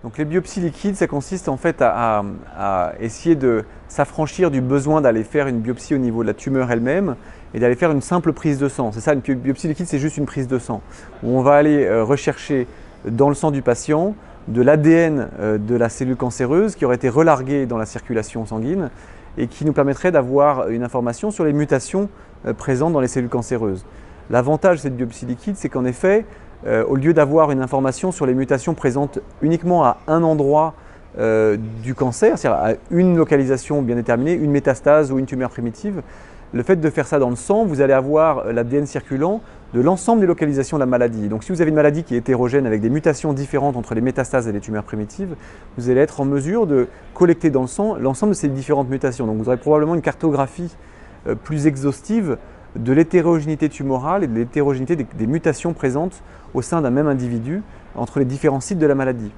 Donc les biopsies liquides, ça consiste en fait à essayer de s'affranchir du besoin d'aller faire une biopsie au niveau de la tumeur elle-même et d'aller faire une simple prise de sang. C'est ça, une biopsie liquide, c'est juste une prise de sang où on va aller rechercher dans le sang du patient de l'ADN de la cellule cancéreuse qui aurait été relarguée dans la circulation sanguine et qui nous permettrait d'avoir une information sur les mutations présentes dans les cellules cancéreuses. L'avantage de cette biopsie liquide, c'est qu'en effet, au lieu d'avoir une information sur les mutations présentes uniquement à un endroit du cancer, c'est-à-dire à une localisation bien déterminée, une métastase ou une tumeur primitive, le fait de faire ça dans le sang, vous allez avoir l'ADN circulant de l'ensemble des localisations de la maladie. Donc si vous avez une maladie qui est hétérogène avec des mutations différentes entre les métastases et les tumeurs primitives, vous allez être en mesure de collecter dans le sang l'ensemble de ces différentes mutations. Donc vous aurez probablement une cartographie plus exhaustive de l'hétérogénéité tumorale et de l'hétérogénéité des mutations présentes au sein d'un même individu entre les différents sites de la maladie.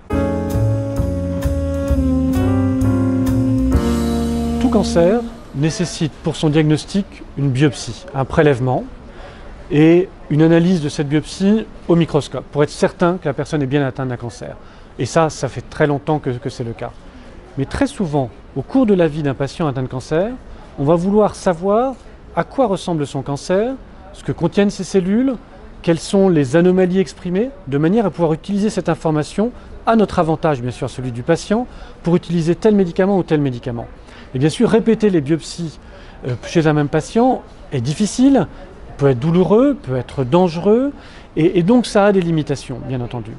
Tout cancer nécessite pour son diagnostic une biopsie, un prélèvement et une analyse de cette biopsie au microscope pour être certain que la personne est bien atteinte d'un cancer. Et ça fait très longtemps que c'est le cas. Mais très souvent, au cours de la vie d'un patient atteint de cancer, on va vouloir savoir à quoi ressemble son cancer, ce que contiennent ses cellules, quelles sont les anomalies exprimées, de manière à pouvoir utiliser cette information à notre avantage, bien sûr, celui du patient, pour utiliser tel médicament ou tel médicament. Et bien sûr, répéter les biopsies chez un même patient est difficile, peut être douloureux, peut être dangereux, et donc ça a des limitations, bien entendu.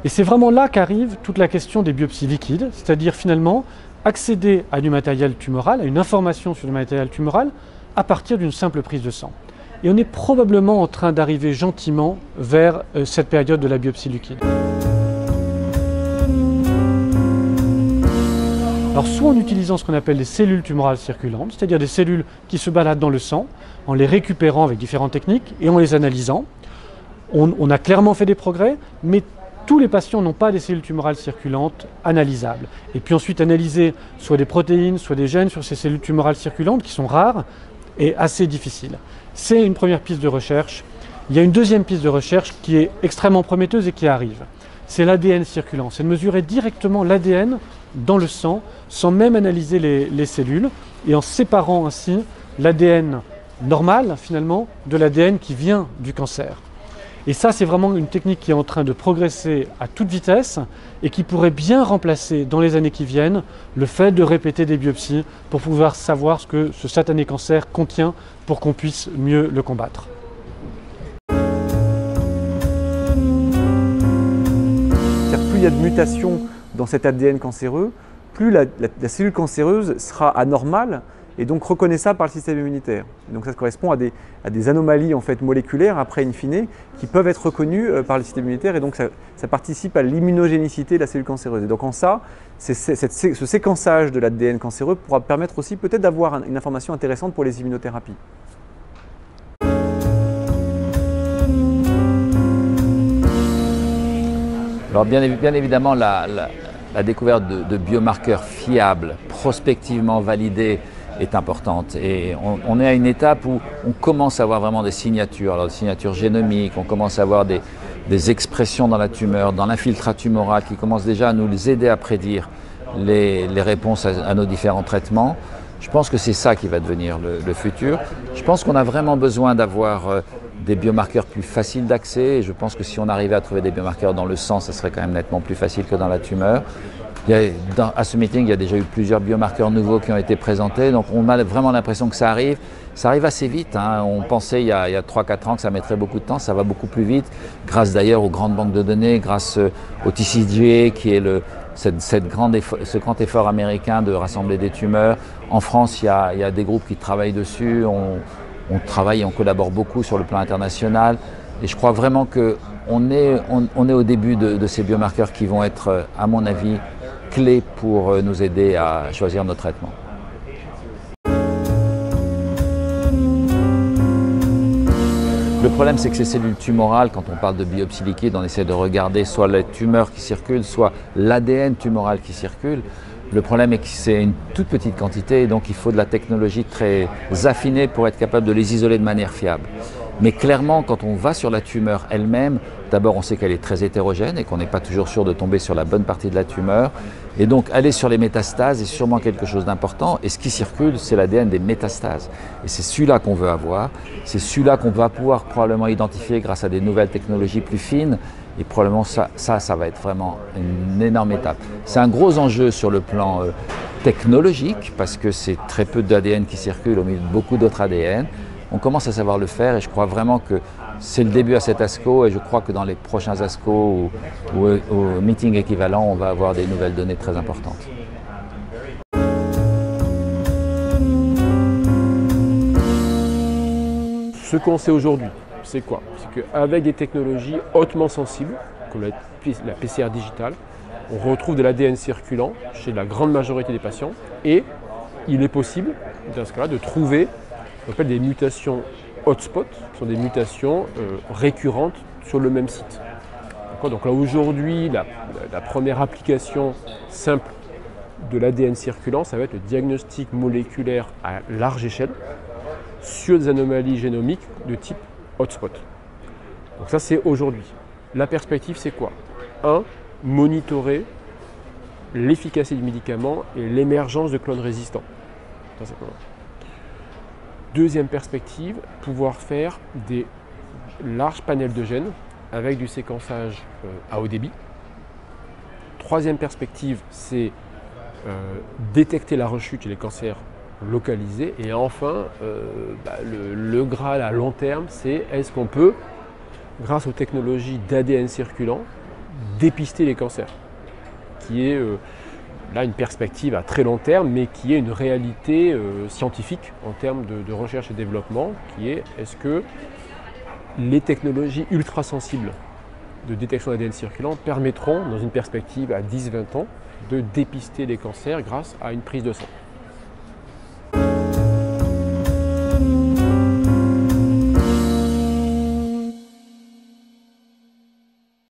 Et c'est vraiment là qu'arrive toute la question des biopsies liquides, c'est-à-dire finalement accéder à du matériel tumoral, à une information sur du matériel tumoral, à partir d'une simple prise de sang. Et on est probablement en train d'arriver gentiment vers cette période de la biopsie liquide. Alors soit en utilisant ce qu'on appelle les cellules tumorales circulantes, c'est-à-dire des cellules qui se baladent dans le sang, en les récupérant avec différentes techniques et en les analysant. On a clairement fait des progrès, mais tous les patients n'ont pas des cellules tumorales circulantes analysables. Et puis ensuite analyser soit des protéines, soit des gènes sur ces cellules tumorales circulantes qui sont rares et assez difficiles. C'est une première piste de recherche. Il y a une deuxième piste de recherche qui est extrêmement prometteuse et qui arrive. C'est l'ADN circulant. C'est de mesurer directement l'ADN dans le sang sans même analyser les cellules et en séparant ainsi l'ADN normal finalement de l'ADN qui vient du cancer. Et ça, c'est vraiment une technique qui est en train de progresser à toute vitesse et qui pourrait bien remplacer dans les années qui viennent le fait de répéter des biopsies pour pouvoir savoir ce que ce satané cancer contient pour qu'on puisse mieux le combattre. Plus il y a de mutations dans cet ADN cancéreux, plus la cellule cancéreuse sera anormale et donc reconnaissable par le système immunitaire. Donc ça correspond à des anomalies en fait, moléculaires, après in fine, qui peuvent être reconnues par le système immunitaire et donc ça participe à l'immunogénicité de la cellule cancéreuse. Et donc en ça, ce séquençage de l'ADN cancéreux pourra permettre aussi peut-être d'avoir une information intéressante pour les immunothérapies. Alors bien évidemment, la découverte de biomarqueurs fiables, prospectivement validés, est importante. Et on est à une étape où on commence à avoir vraiment des signatures, alors des signatures génomiques, on commence à avoir des expressions dans la tumeur, dans l'infiltrat tumoral, qui commencent déjà à nous aider à prédire les réponses à nos différents traitements. Je pense que c'est ça qui va devenir le futur. Je pense qu'on a vraiment besoin d'avoir des biomarqueurs plus faciles d'accès. Je pense que si on arrivait à trouver des biomarqueurs dans le sang, ça serait quand même nettement plus facile que dans la tumeur. À ce meeting, il y a déjà eu plusieurs biomarqueurs nouveaux qui ont été présentés, donc on a vraiment l'impression que ça arrive. Ça arrive assez vite, hein. On pensait il y a 3-4 ans que ça mettrait beaucoup de temps, ça va beaucoup plus vite, grâce d'ailleurs aux grandes banques de données, grâce au TCGA qui est ce grand effort américain de rassembler des tumeurs. En France, il y a des groupes qui travaillent dessus, on travaille et on collabore beaucoup sur le plan international. Et je crois vraiment qu'on est au début de ces biomarqueurs qui vont être, à mon avis, clés pour nous aider à choisir nos traitements. Le problème, c'est que ces cellules tumorales, quand on parle de biopsie liquide, on essaie de regarder soit les tumeurs qui circulent, soit l'ADN tumoral qui circule. Le problème est que c'est une toute petite quantité et donc il faut de la technologie très affinée pour être capable de les isoler de manière fiable. Mais clairement, quand on va sur la tumeur elle-même, d'abord on sait qu'elle est très hétérogène et qu'on n'est pas toujours sûr de tomber sur la bonne partie de la tumeur. Et donc aller sur les métastases est sûrement quelque chose d'important. Et ce qui circule, c'est l'ADN des métastases. Et c'est celui-là qu'on veut avoir. C'est celui-là qu'on va pouvoir probablement identifier grâce à des nouvelles technologies plus fines. Et probablement ça va être vraiment une énorme étape. C'est un gros enjeu sur le plan technologique parce que c'est très peu d'ADN qui circule au milieu de beaucoup d'autres ADN. On commence à savoir le faire et je crois vraiment que c'est le début à cet ASCO et je crois que dans les prochains ASCO ou au meeting équivalent, on va avoir des nouvelles données très importantes. Ce qu'on sait aujourd'hui, c'est quoi? C'est qu'avec des technologies hautement sensibles, comme la PCR digitale, on retrouve de l'ADN circulant chez la grande majorité des patients et il est possible, dans ce cas-là, de trouver ce qu'on appelle des mutations hotspot, qui sont des mutations récurrentes sur le même site. Donc là aujourd'hui, la première application simple de l'ADN circulant, ça va être le diagnostic moléculaire à large échelle sur des anomalies génomiques de type hotspot. Donc ça c'est aujourd'hui. La perspective c'est quoi? 1. Monitorer l'efficacité du médicament et l'émergence de clones résistants. Ça, c'est deuxième perspective, pouvoir faire des larges panels de gènes avec du séquençage à haut débit. Troisième perspective, c'est détecter la rechute chez les cancers localisés. Et enfin, le Graal à long terme, c'est est-ce qu'on peut, grâce aux technologies d'ADN circulant, dépister les cancers, qui est là une perspective à très long terme, mais qui est une réalité scientifique en termes de recherche et développement, qui est est-ce que les technologies ultra sensibles de détection d'ADN circulant permettront, dans une perspective à 10-20 ans, de dépister les cancers grâce à une prise de sang.